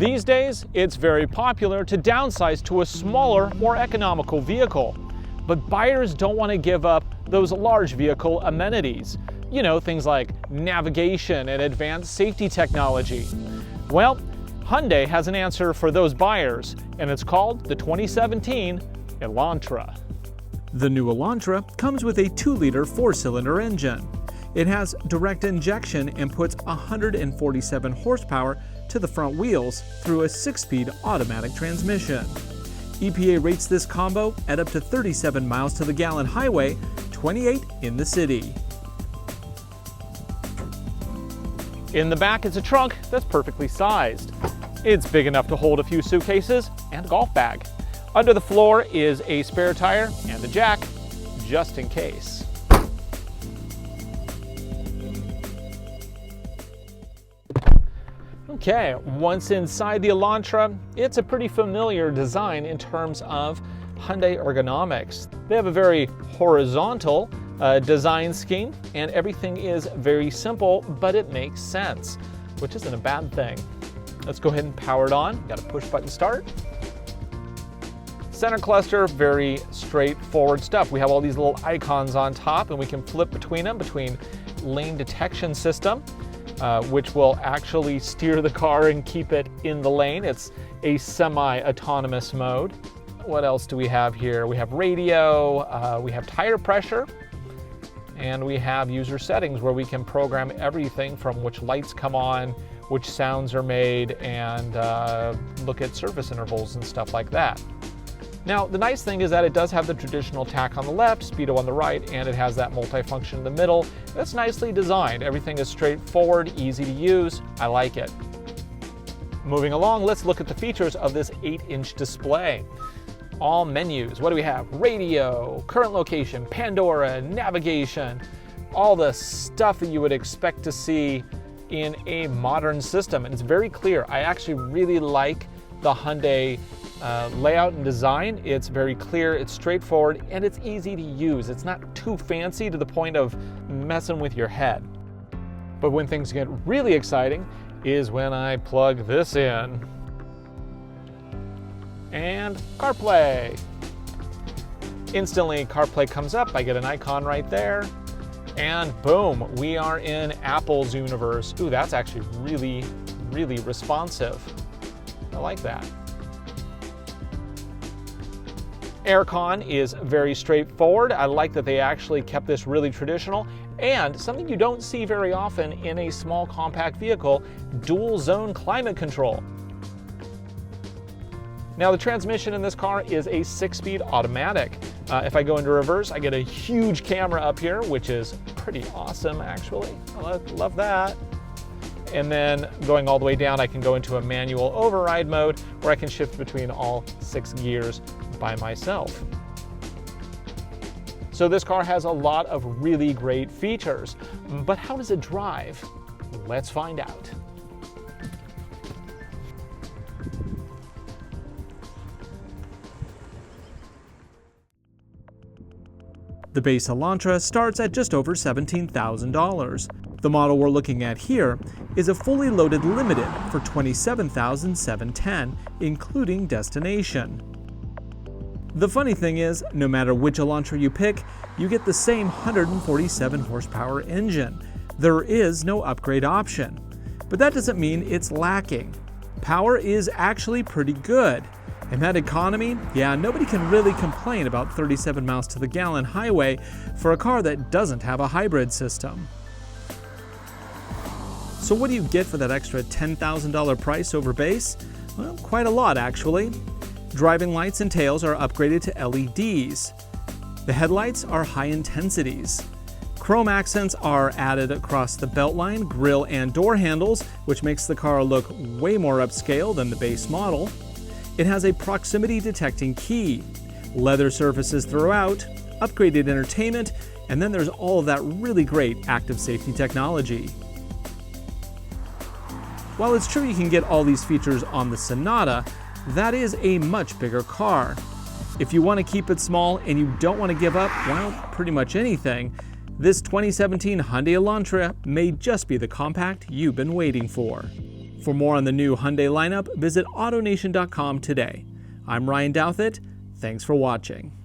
These days, it's very popular to downsize to a smaller, more economical vehicle. But buyers don't want to give up those large vehicle amenities. You know, things like navigation and advanced safety technology. Well, Hyundai has an answer for those buyers, and it's called the 2017 Elantra. The new Elantra comes with a 2-liter 4-cylinder engine. It has direct injection and puts 147 horsepower to the front wheels through a 6-speed automatic transmission. EPA rates this combo at up to 37 miles to the gallon highway, 28 in the city. In the back is a trunk that's perfectly sized. It's big enough to hold a few suitcases and a golf bag. Under the floor is a spare tire and a jack, just in case. Okay, once inside the Elantra, it's a pretty familiar design in terms of Hyundai ergonomics. They have a very horizontal design scheme, and everything is very simple, but it makes sense, which isn't a bad thing. Let's go ahead and power it on. Got a push button start. Center cluster, very straightforward stuff. We have all these little icons on top, and we can flip between them, between lane detection system, which will actually steer the car and keep it in the lane. It's a semi-autonomous mode. What else do we have here? We have radio, we have tire pressure, and we have user settings where we can program everything from which lights come on, which sounds are made, and look at service intervals and stuff like that. Now, the nice thing is that it does have the traditional tach on the left, speedo on the right, and it has that multifunction in the middle. That's nicely designed. Everything is straightforward, easy to use. I like it. Moving along, let's look at the features of this 8-inch display. All menus. What do we have? Radio, current location, Pandora, navigation, all the stuff that you would expect to see in a modern system. And it's very clear. I actually really like the Hyundai layout and design. It's very clear, it's straightforward, and it's easy to use. It's not too fancy to the point of messing with your head. But when things get really exciting is when I plug this in. And CarPlay. Instantly, CarPlay comes up. I get an icon right there. And boom, we are in Apple's universe. Ooh, that's actually really, really responsive. I like that. Aircon is very straightforward. I like that they actually kept this really traditional, and something you don't see very often in a small compact vehicle, dual zone climate control. Now, the transmission in this car is a 6-speed automatic. If I go into reverse, I get a huge camera up here, which is pretty awesome, actually. I love that. And then going all the way down, I can go into a manual override mode where I can shift between all 6 gears by myself. So this car has a lot of really great features, but how does it drive? Let's find out. The base Elantra starts at just over $17,000. The model we're looking at here is a fully loaded Limited for $27,710, including destination. The funny thing is, no matter which Elantra you pick, you get the same 147 horsepower engine. There is no upgrade option. But that doesn't mean it's lacking. Power is actually pretty good. And that economy, yeah, nobody can really complain about 37 miles to the gallon highway for a car that doesn't have a hybrid system. So what do you get for that extra $10,000 price over base? Well, quite a lot actually. Driving lights and tails are upgraded to LEDs. The headlights are high intensities. Chrome accents are added across the beltline, grille, and door handles, which makes the car look way more upscale than the base model. It has a proximity detecting key, leather surfaces throughout, upgraded entertainment, and then there's all of that really great active safety technology. While it's true you can get all these features on the Sonata, that is a much bigger car. If you want to keep it small and you don't want to give up, well, pretty much anything, this 2017 Hyundai Elantra may just be the compact you've been waiting for. For more on the new Hyundai lineup, visit AutoNation.com today. I'm Ryan Douthit. Thanks for watching.